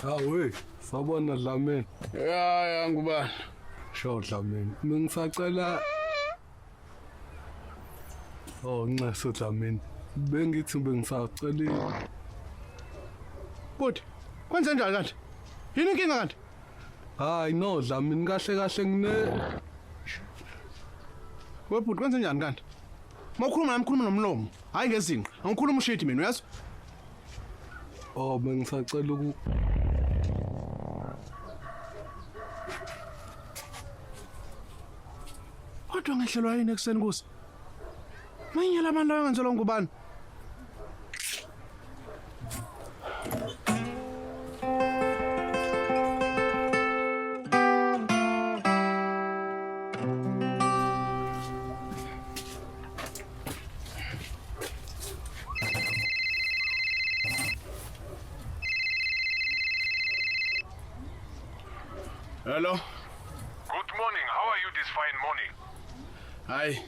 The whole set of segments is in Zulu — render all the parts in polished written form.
Hawe, sabona Dlamini. Ya ngubani? Sho Dlamini. Ngisacela Nceso Dlamini. Bengithi bengisacela. Bhuti, kwenze njani kanti? Yini inkinga kanti? Hayi no Dlamini kahle ngine. Webhuti kwenze njani kanti? Mawukhuluma nami khuluma nomlomo. Hayi ngezinqa. Angikhuluma ushiti mina uyazi? Bengisacela Kodwa ngehlelwa yini ekseni kusi? Mayinyela abantu lawo ngenzelwa ngubani? Hello. Good morning. How are you this fine morning? Hayi.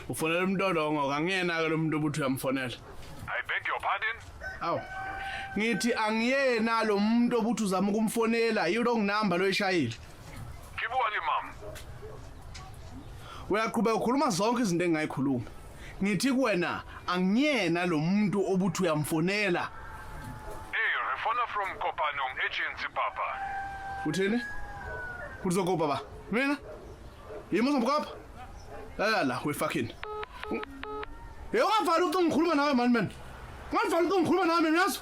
Ufonela umntolongo kangiyena ke lo muntu obuthi uyamfonela. I beg your pardon? Aw. Ngithi angiyena lo muntu obuthi uzama ukumfonela, yilo nginamba lo eshayile. Kibuwali mom. Uyaqhubeka ukhuluma zonke izinto engayikhuluma. Ngithi kuwena angiyena lo muntu obuthi uyamfonela. Hey, refona from Kopanong agency papa. Uthini? Uzokopa ba? Mina? Yimo uzomkopa? La, we fucking. Ungavali ukuthi ngikhuluma nawe man. Ungavali ukuthi ngikhuluma nawe mina yazi?